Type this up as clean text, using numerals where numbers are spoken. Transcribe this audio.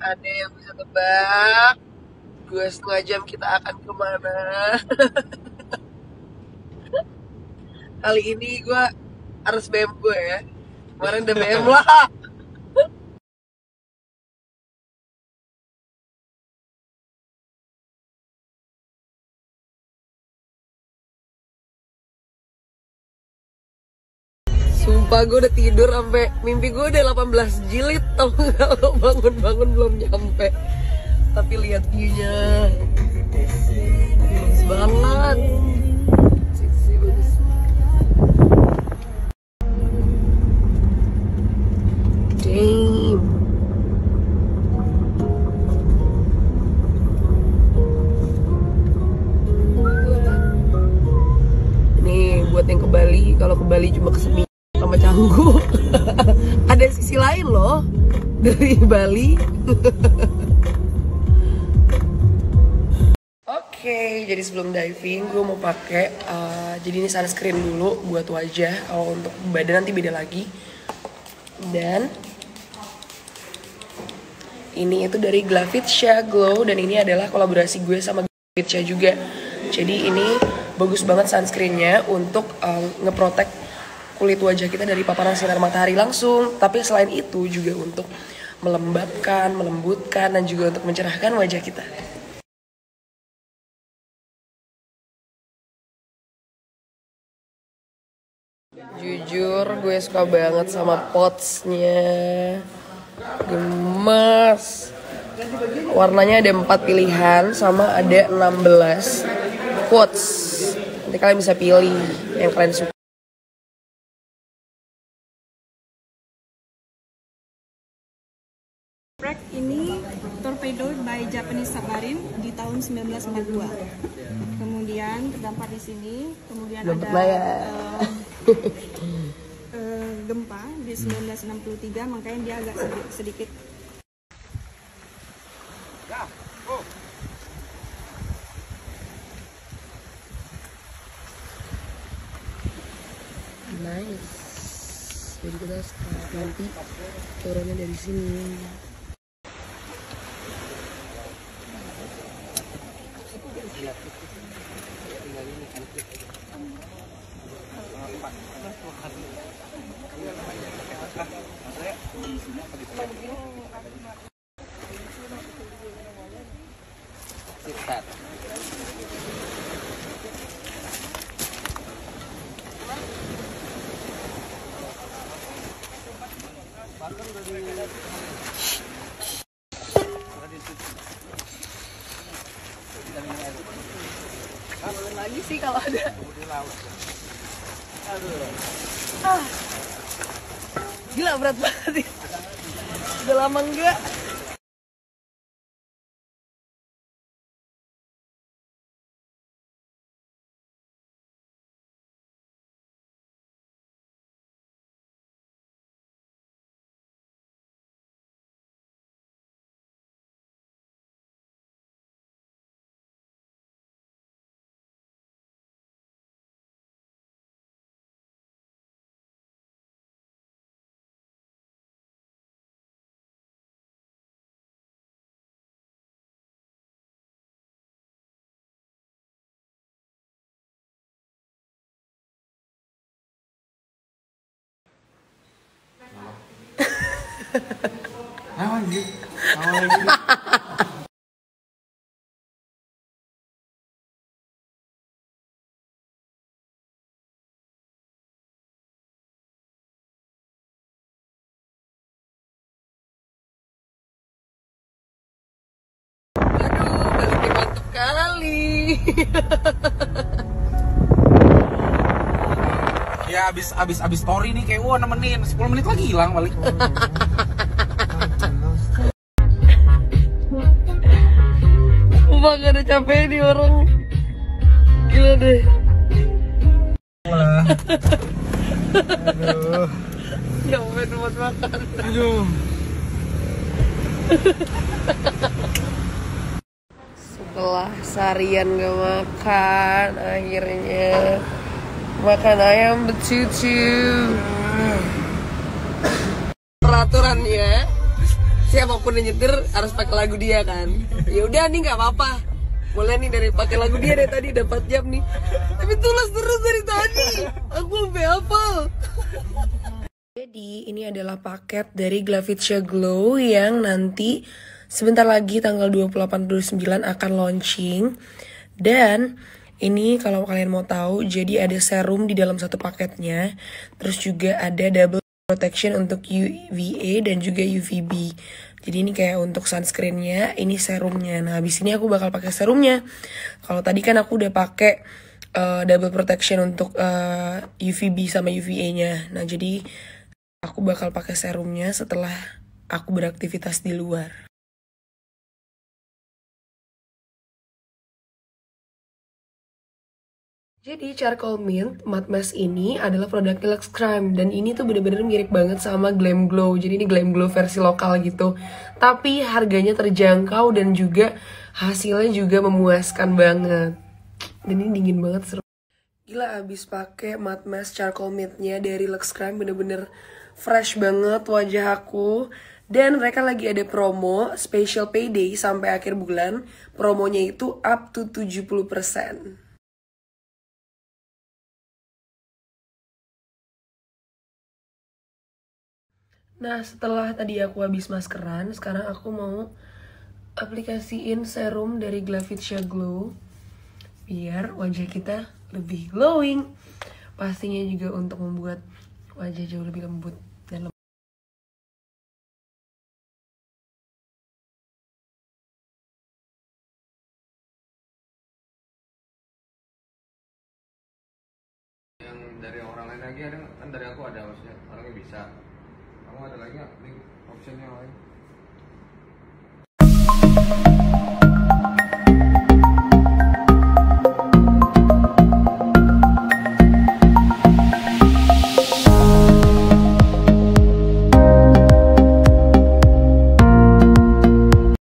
Ada yang bisa tebak 2,5 jam kita akan kemana? Kali ini gue harus BM gue ya. Kemarin udah BM lah. Sumpah gue udah tidur sampai mimpi gue udah 18 jilid, tau gak lo, bangun-bangun belum nyampe. Tapi lihat view-nya, bagus banget. Sisi bagus. Damn. Nih buat yang ke Bali, kalau ke Bali cuma kesemi sama Canggu. Ada sisi lain loh dari Bali. Oke, jadi sebelum diving gue mau pakai jadi ini sunscreen dulu buat wajah. Kalau untuk badan nanti beda lagi. Dan ini itu dari Glavitia Glow, dan ini adalah kolaborasi gue sama Glavitia juga. Jadi ini bagus banget sunscreennya untuk ngeprotek kulit wajah kita dari paparan sinar matahari langsung. Tapi selain itu juga untuk melembabkan, melembutkan, dan juga untuk mencerahkan wajah kita. Jujur gue suka banget sama potsnya, gemes. Warnanya ada 4 pilihan sama ada 16 pots. Nanti kalian bisa pilih yang kalian suka. Ini torpedo by Japanese Submarine di tahun 1942. Kemudian terdampar di sini. Kemudian ada gempa di 1963, makanya dia agak sedikit. Nice. Jadi kita nanti turunnya dari sini. Lagi sih kalau ada. Gila berat banget. Udah lama enggak. Baliknya mantep kali. Ya abis story nih kayak nemenin 10 menit lagi hilang balik. Sumpah gak ada capek nih orang. Gila deh. Aduh. Nyampe tempat makan. Aduh. Setelah seharian gak makan, akhirnya makan ayam betutu. Peraturannya siapapun yang nyetir harus pakai lagu dia kan. Ya udah nih nggak apa-apa. Mulai nih dari pakai lagu dia dari tadi udah 4 jam nih. Tapi tulas terus dari tadi. Aku sampai hafal. Jadi ini adalah paket dari Glavitia Glow yang nanti sebentar lagi tanggal 28-29 akan launching. Dan ini kalau kalian mau tahu, jadi ada serum di dalam satu paketnya. Terus juga ada double protection untuk UVA dan juga UVB. Jadi ini kayak untuk sunscreennya, ini serumnya. Nah habis ini aku bakal pakai serumnya. Kalau tadi kan aku udah pakai double protection untuk UVB sama UVA-nya. Nah jadi aku bakal pakai serumnya setelah aku beraktivitas di luar. Jadi Charcoal Mint Matte Mask ini adalah produk Luxe Crime. Dan ini tuh bener-bener mirip banget sama Glam Glow. Jadi ini Glam Glow versi lokal gitu. Tapi harganya terjangkau dan juga hasilnya juga memuaskan banget. Dan ini dingin banget, seru. Gila, abis pakai Matte Mask Charcoal Mint-nya dari Luxe Crime, bener-bener fresh banget wajah aku. Dan mereka lagi ada promo special payday sampai akhir bulan. Promonya itu up to 70%. Nah, setelah tadi aku habis maskeran, sekarang aku mau aplikasiin serum dari Glavitia Glow biar wajah kita lebih glowing. Pastinya juga untuk membuat wajah jauh lebih lembut dan lembut. Yang dari orang lain lagi ada kan, dari aku ada maksudnya orangnya bisa. Kamu ada lagi nggak nih optionnya lain?